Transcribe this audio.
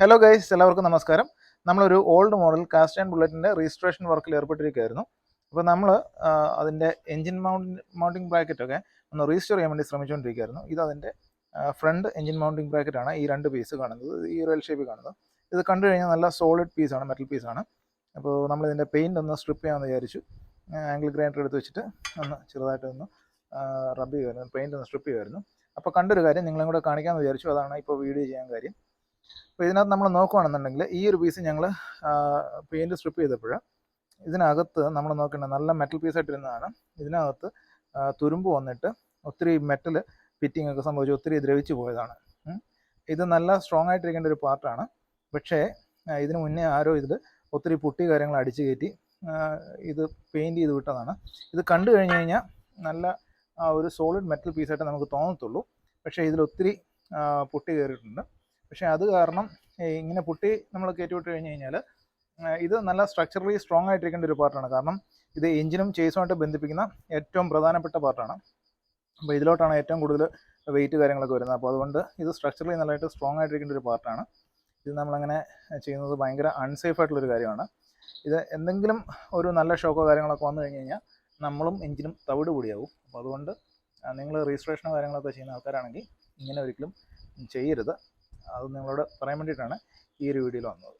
Hello guys, എല്ലാവർക്കും നമസ്കാരം. നമ്മളൊരു ഓൾഡ് മോഡൽ കാസ്റ്റ് ആൻഡ് ബുള്ളറ്റിൻ്റെ രജിസ്ട്രേഷൻ വർക്കിൽ ഏർപ്പെട്ടിരിക്കുകയായിരുന്നു. അപ്പോൾ നമ്മൾ അതിൻ്റെ എഞ്ചിൻ മൗണ്ടിങ് ബ്രാക്കറ്റൊക്കെ ഒന്ന് റീസ്റ്റോർ ചെയ്യാൻ വേണ്ടി ശ്രമിച്ചുകൊണ്ടിരിക്കുകയായിരുന്നു. ഇതതിൻ്റെ ഫ്രണ്ട് എഞ്ചിൻ മൗണ്ടിങ് ബ്രാക്കറ്റാണ്. ഈ രണ്ട് പീസ് കാണുന്നത്, ഈ ഒരു എൽ ഷേപ്പിൽ കാണുന്നത്. ഇത് കണ്ടു കഴിഞ്ഞാൽ നല്ല സോളിഡ് പീസാണ്, മെറ്റൽ പീസാണ്. അപ്പോൾ നമ്മളിതിൻ്റെ പെയിൻ്റ് ഒന്ന് സ്ട്രിപ്പ് ചെയ്യാമെന്ന് വിചാരിച്ചു. ആംഗിൾ ഗ്രൈൻഡർ എടുത്ത് വെച്ചിട്ട് ഒന്ന് ചെറുതായിട്ടൊന്ന് റബ്ബ് ചെയ്യുമായിരുന്നു, പെയിൻ്റ് ഒന്ന് സ്ട്രിപ്പ് ചെയ്യുമായിരുന്നു. അപ്പോൾ കണ്ടൊരു കാര്യം നിങ്ങളും കൂടെ കാണിക്കാമെന്ന് വിചാരിച്ചു. അതാണ് ഇപ്പോൾ വീഡിയോ ചെയ്യാൻ കാര്യം. അപ്പോൾ ഇതിനകത്ത് നമ്മൾ നോക്കുകയാണെന്നുണ്ടെങ്കിൽ ഈ ഒരു പീസ് ഞങ്ങൾ പെയിൻറ്റ് സ്ട്രിപ്പ് ചെയ്തപ്പോൾ ഇതിനകത്ത് നമ്മൾ നോക്കേണ്ട നല്ല മെറ്റൽ പീസായിട്ടിരുന്നതാണ്. ഇതിനകത്ത് തുരുമ്പ് വന്നിട്ട് ഒത്തിരി മെറ്റൽ ഫിറ്റിംഗ് ഒക്കെ സംഭവിച്ച് ഒത്തിരി ദ്രവിച്ചു പോയതാണ്. ഇത് നല്ല സ്ട്രോങ് ആയിട്ടിരിക്കേണ്ട ഒരു പാർട്ടാണ്. പക്ഷേ ഇതിന് മുന്നേ ആരോ ഇതിൽ ഒത്തിരി പുട്ടി കാര്യങ്ങൾ അടിച്ചു കയറ്റി ഇത് പെയിൻറ്റ് ചെയ്ത് വിട്ടതാണ്. ഇത് കണ്ടു കഴിഞ്ഞ് കഴിഞ്ഞാൽ നല്ല ഒരു സോളിഡ് മെറ്റൽ പീസായിട്ട് നമുക്ക് തോന്നത്തുള്ളൂ. പക്ഷേ ഇതിലൊത്തിരി പുട്ടി കയറിയിട്ടുണ്ട്. പക്ഷേ അത് കാരണം ഇങ്ങനെ പുട്ടി നമ്മൾ കയറ്റിവിട്ട് കഴിഞ്ഞ് കഴിഞ്ഞാൽ ഇത് നല്ല സ്ട്രക്ചറലി സ്ട്രോങ് ആയിട്ടിരിക്കേണ്ട ഒരു പാർട്ടാണ്. കാരണം ഇത് എഞ്ചിനും ചേസുമായിട്ട് ബന്ധിപ്പിക്കുന്ന ഏറ്റവും പ്രധാനപ്പെട്ട പാർട്ടാണ്. അപ്പോൾ ഇതിലോട്ടാണ് ഏറ്റവും കൂടുതൽ വെയിറ്റ് കാര്യങ്ങളൊക്കെ വരുന്നത്. അപ്പോൾ അതുകൊണ്ട് ഇത് സ്ട്രക്ചറലി നല്ലതായിട്ട് സ്ട്രോങ് ആയിട്ടിരിക്കേണ്ട ഒരു പാർട്ടാണ്. ഇത് നമ്മളങ്ങനെ ചെയ്യുന്നത് ഭയങ്കര അൺസേഫ് ആയിട്ടുള്ളൊരു കാര്യമാണ്. ഇത് എന്തെങ്കിലും ഒരു നല്ല ഷോക്കോ കാര്യങ്ങളൊക്കെ വന്നു കഴിഞ്ഞ് കഴിഞ്ഞാൽ നമ്മളും എഞ്ചിനും തവിട് കൂടിയാവും. അപ്പോൾ അതുകൊണ്ട് നിങ്ങൾ രജിസ്ട്രേഷനോ കാര്യങ്ങളൊക്കെ ചെയ്യുന്ന ആൾക്കാരാണെങ്കിൽ ഇങ്ങനെ ഒരിക്കലും ചെയ്യരുത്. അത് നിങ്ങളോട് പറയാൻ വേണ്ടിയിട്ടാണ് ഈ ഒരു വീഡിയോയിൽ വന്നത്.